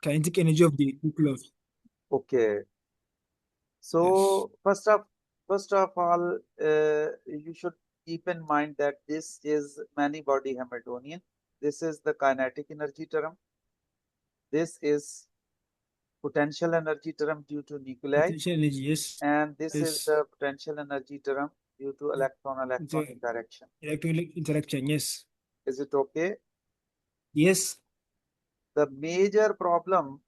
kinetic energy of the nucleus. Okay. Yes. So first of all, you should keep in mind that this is many-body Hamiltonian. This is the kinetic energy term. This is potential energy term due to nuclei, Potential energy, yes. and this is Yes. the potential energy term due to electron-electron The interaction. electronic interaction, yes. Is it okay? Yes. The major problem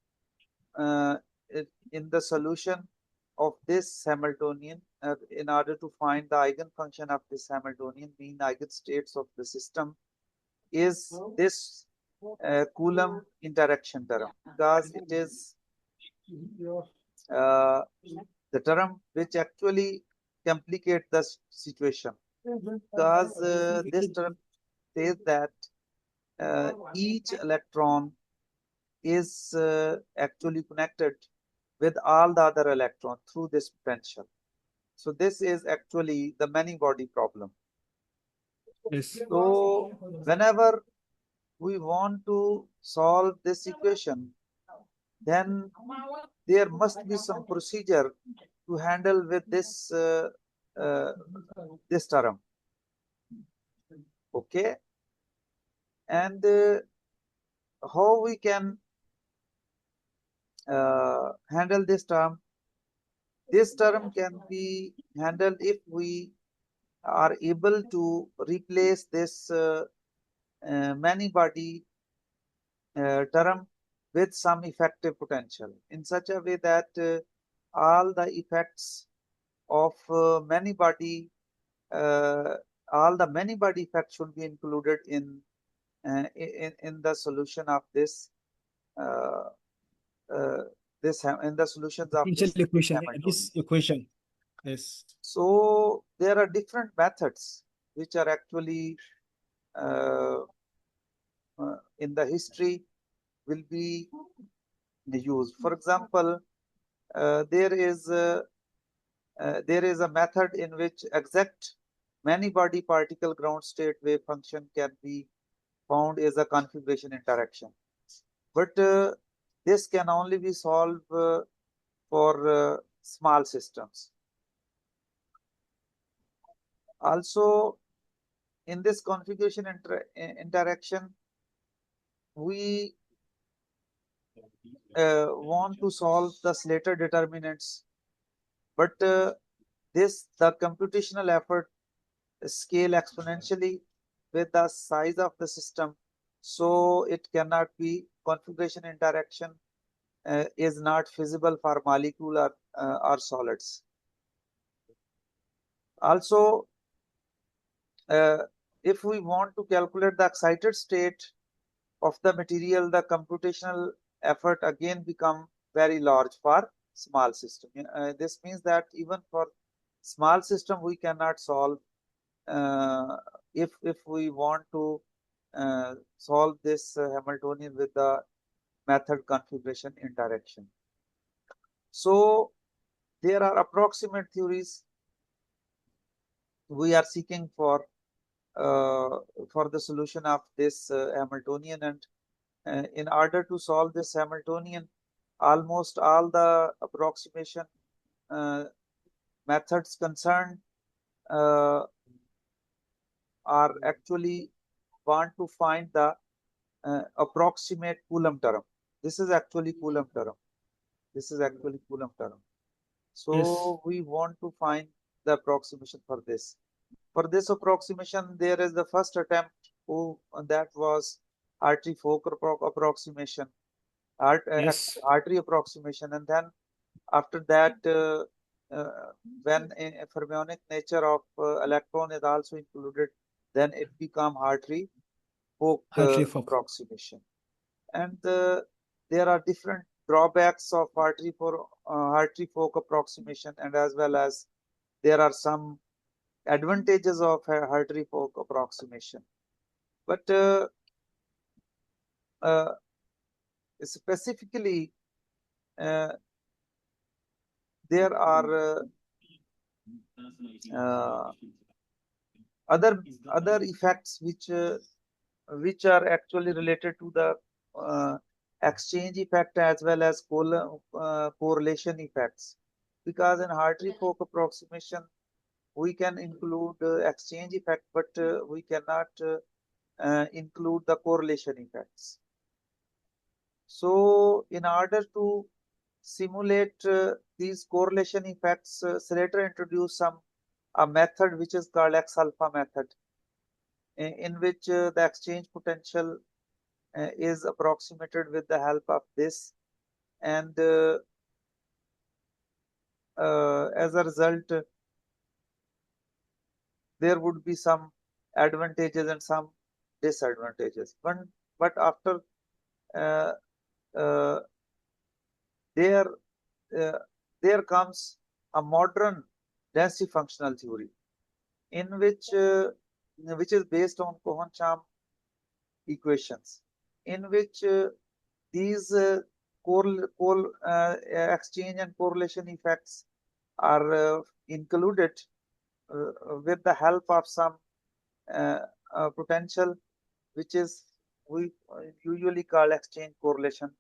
uh, in the solution of this Hamiltonian, in order to find the eigenfunction of this Hamiltonian mean eigenstates of the system, is this Coulomb interaction term, because it is uh, the term which actually complicate the situation, because this term says that each electron is actually connected with all the other electrons through this potential. So this is actually the many body problem. Yes. So whenever we want to solve this equation, then there must be some procedure to handle with uh, this term. Okay, and how we can handle this term? This term can be handled if we are able to replace this many body term with some effective potential in such a way that all the effects of uh, all the many body effects should be included in the solution of this uh, uh, in the solutions of Potential this equation, Hamiltonian. this equation. Yes. So there are different methods which are actually uh, in the history will be used. For example, uh, there is uh, there is a method in which exact many body particle ground state wave function can be found as a configuration interaction. But this can only be solved for small systems. Also, in this configuration interaction, we want to solve the Slater determinants, but the computational effort scale exponentially with the size of the system, so it cannot be configuration interaction is not feasible for molecule or solids. Also, uh, if we want to calculate the excited state of the material, the computational effort again become very large for small system. This means that even for small system we cannot solve if we want to solve this Hamiltonian with the method configuration interaction. So there are approximate theories we are seeking uh, for the solution of this Hamiltonian, and in order to solve this Hamiltonian, almost all the approximation uh, methods concerned uh, are actually want to find the approximate Coulomb term. This is actually Coulomb term. This is actually Coulomb term. Yes. So we want to find the approximation for this. For this approximation, there is the first attempt that was Hartree-Fock approximation, Yes. Hartree approximation, and then after that, when a fermionic nature of electron is also included, then it become Hartree-Fock Hartree Fock. approximation. And there are different drawbacks of Hartree-Fock approximation, and as well as there are some advantages of Hartree-Fock approximation. But uh, specifically, uh, there are uh, other effects which are actually related to the uh, exchange effect as well as correlation effects. Because in Hartree-Fock approximation, we can include exchange effect, but we cannot include the correlation effects. So in order to simulate these correlation effects, Slater introduced a method which is called X-alpha method, in which the exchange potential is approximated with the help of this, and as a result, there would be some advantages and some disadvantages. But after uh, uh, there uh, there comes a modern density functional theory in which is based on Cohen-Sham equations, in which these exchange and correlation effects are included with the help of some potential, which is we usually call exchange correlation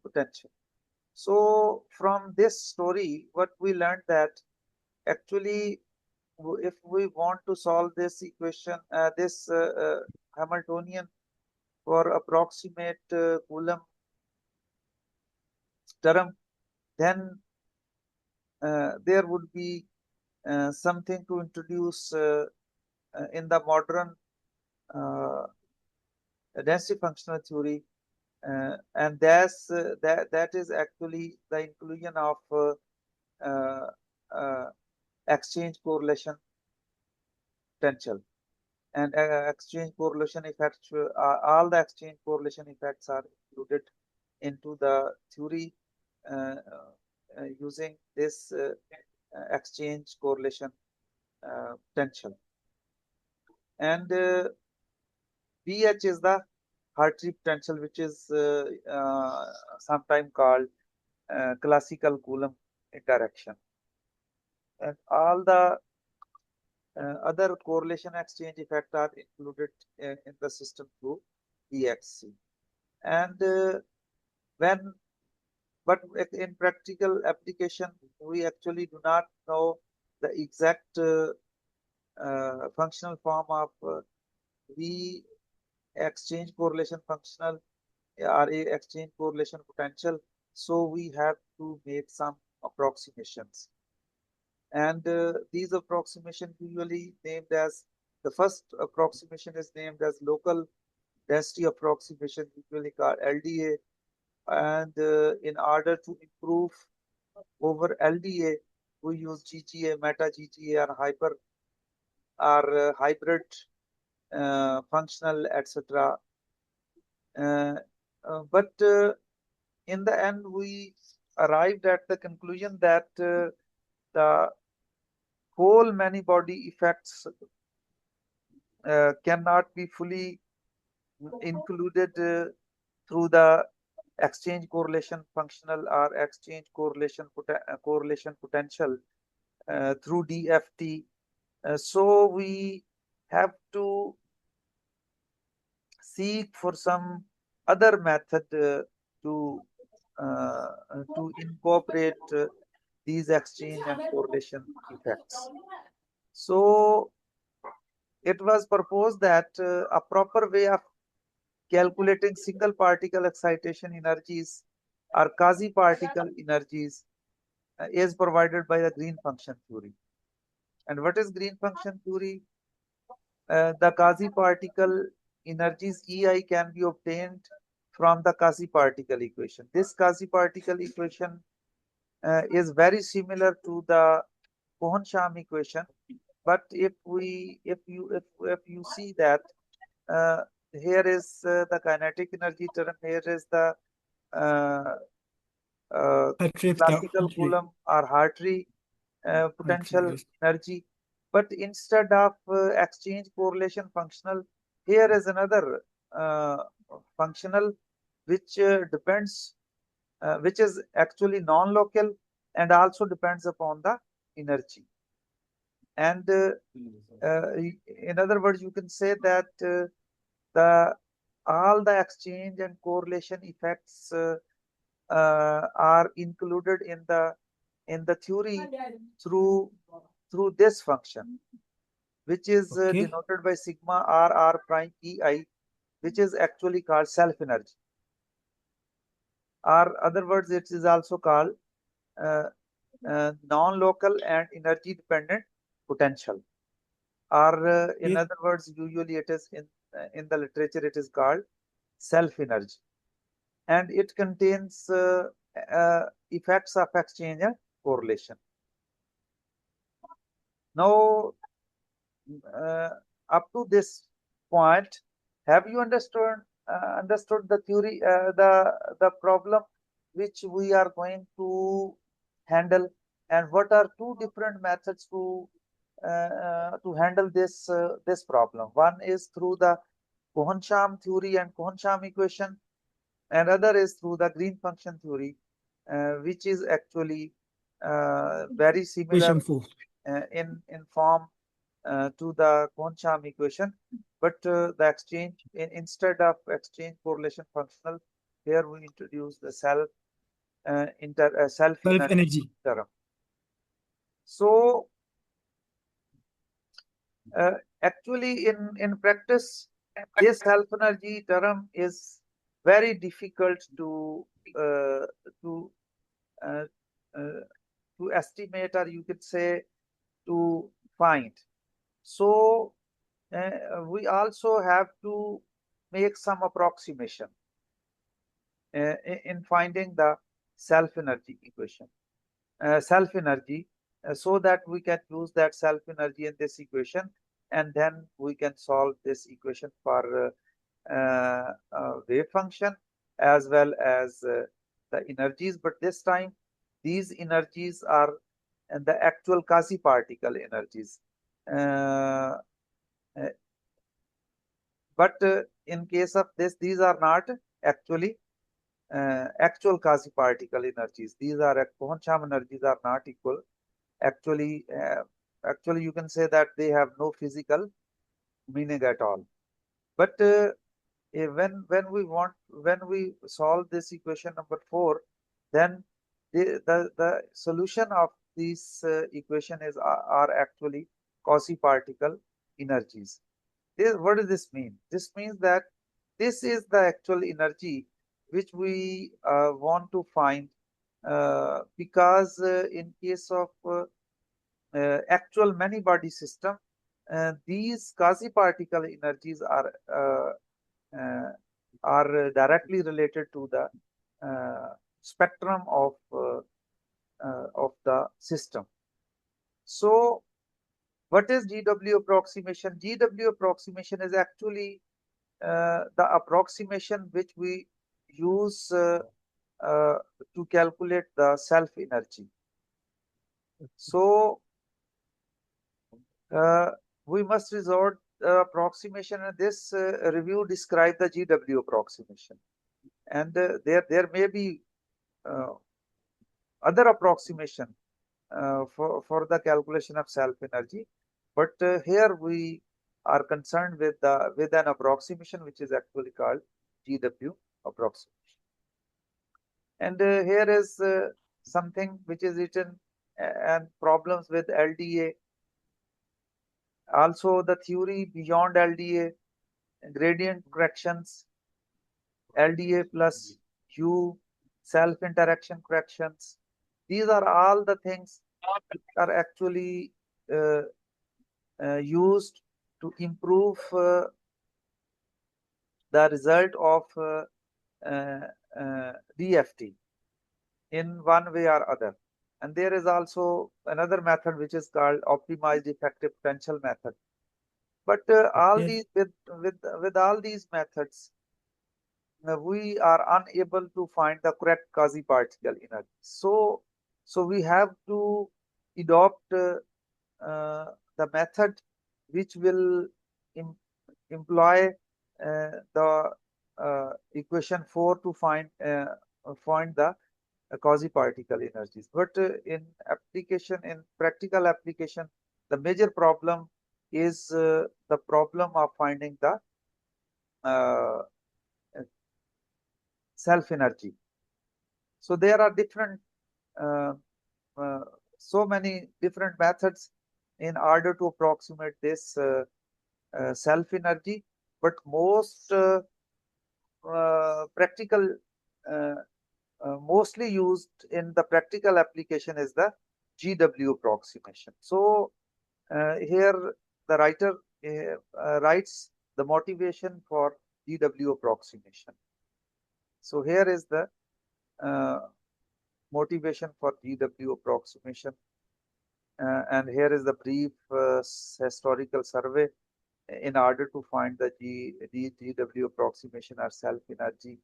potential. So from this story, what we learned that actually, if we want to solve this equation, this Hamiltonian for approximate Coulomb term, then there would be something to introduce in the modern density functional theory, and that is actually the inclusion of uh, uh, exchange correlation potential. And exchange correlation effects, all the exchange correlation effects are included into the theory using this exchange correlation potential. And BH is the Hartree potential, which is sometimes called classical Coulomb interaction. And all the other correlation exchange effects are included in the system through EXC. And but in practical application, we actually do not know the exact functional form of V exchange correlation functional or a exchange correlation potential. So we have to make some approximations. And these approximations usually named as, the first approximation is named as local density approximation, usually called LDA. And in order to improve over LDA, we use GGA, meta GGA, or hybrid functional, etc. But in the end, we arrived at the conclusion that the whole many body effects cannot be fully included through the exchange correlation functional or exchange correlation potential through DFT. So we have to seek for some other method to incorporate these exchange and correlation effects. So it was proposed that a proper way of calculating single particle excitation energies or quasi-particle energies is provided by the green function theory. And what is green function theory? The quasi-particle energies EI can be obtained from the quasi-particle equation. This quasi-particle equation is very similar to the Cohen-Sham equation, but if you see that here is the kinetic energy term, here is the classical Coulomb or Hartree potential energy. But instead of exchange correlation functional, here is another functional which depends, which is actually non-local and also depends upon the energy. And in other words, you can say that the all the exchange and correlation effects are included in the theory through this function, which is denoted by sigma r prime ei, which is actually called self energy, or other words it is also called non-local and energy dependent potential, or in other words usually it is in the literature it is called self energy, and it contains effects of exchange and correlation. Now up to this point, have you understood the theory, the problem which we are going to handle, and what are two different methods to handle this problem? One is through the Cohen-Sham theory and Cohen-Sham equation, and other is through the green function theory, which is actually very similar in form to the Cohen-Sham equation, but the exchange instead of exchange correlation functional, here we introduce the self energy term. So actually in practice, this self energy term is very difficult to estimate, or you could say to find. So we also have to make some approximation in finding the self energy equation, self energy, so that we can use that self energy in this equation, and then we can solve this equation for wave function as well as the energies. But this time these energies are the actual quasi-particle energies. But in case of this, these are not actually actual quasi-particle energies. These are Cohen-Sham energies are not equal. Actually, you can say that they have no physical meaning at all. But when we solve this equation number 4, then the solution of this equation are actually quasi-particle energies. What does this mean? This means that this is the actual energy which we want to find, because in case of actual many body system, these quasi-particle energies are directly related to the spectrum of the system. So what is GW approximation? GW approximation is actually the approximation which we use to calculate the self energy. So we must resort approximation, and this review describe the GW approximation, and there may be other approximation for the calculation of self energy, but here we are concerned with an approximation which is actually called GW approximation. And here is something which is written, and problems with LDA. Also the theory beyond LDA, gradient corrections, LDA plus Q, self-interaction corrections. These are all the things which are actually used to improve the result of DFT in one way or other. And there is also another method which is called optimized effective potential method. But all these with all these methods, we are unable to find the correct quasi-particle energy. So we have to adopt the method which will employ the equation 4 to find the quasi-particle energies. But in practical application, the major problem is the problem of finding the self energy. So there are different so many different methods in order to approximate this self energy, but most practical mostly used in the practical application is the GW approximation. So here the writer writes the motivation for GW approximation. So here is the motivation for GW approximation, and here is the brief historical survey in order to find the GW approximation or self energy.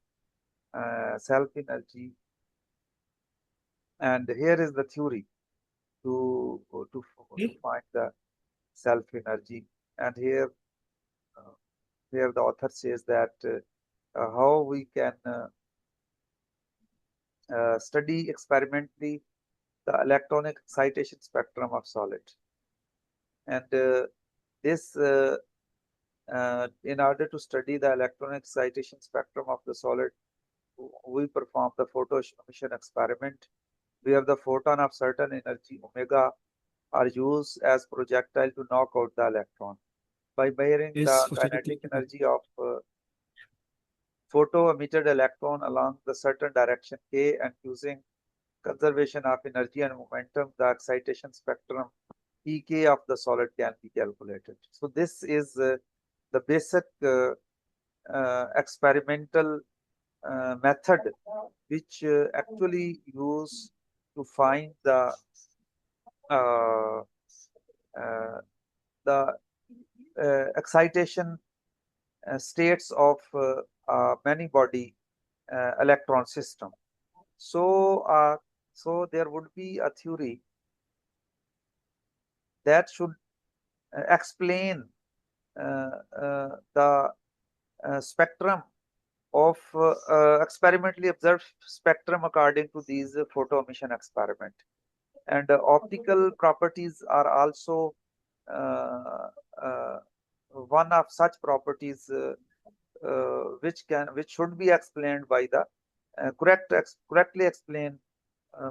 And here is the theory to find the self energy. And here the author says that how we can study experimentally the electronic excitation spectrum of solid. And this in order to study the electronic excitation spectrum of the solid, we perform the photo emission experiment, where the photon of certain energy omega are used as projectile to knock out the electron. By measuring the kinetic energy of photo emitted electron along the certain direction k and using conservation of energy and momentum, the excitation spectrum Ek of the solid can be calculated. So this is the basic experimental method which actually used to find the uh, excitation states of many body electron system. So there would be a theory that should explain the spectrum of experimentally observed spectrum according to these photo emission experiment. And optical properties are also one of such properties which should be explained by the correctly explained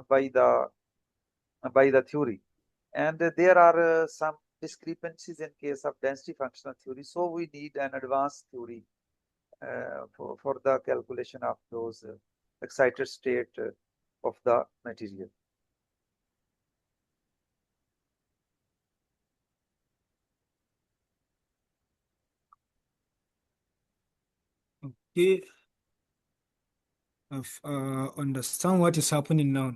by the theory. And there are some discrepancies in case of density functional theory, so we need an advanced theory for the calculation of those excited state of the material. Okay, I've understand what is happening now.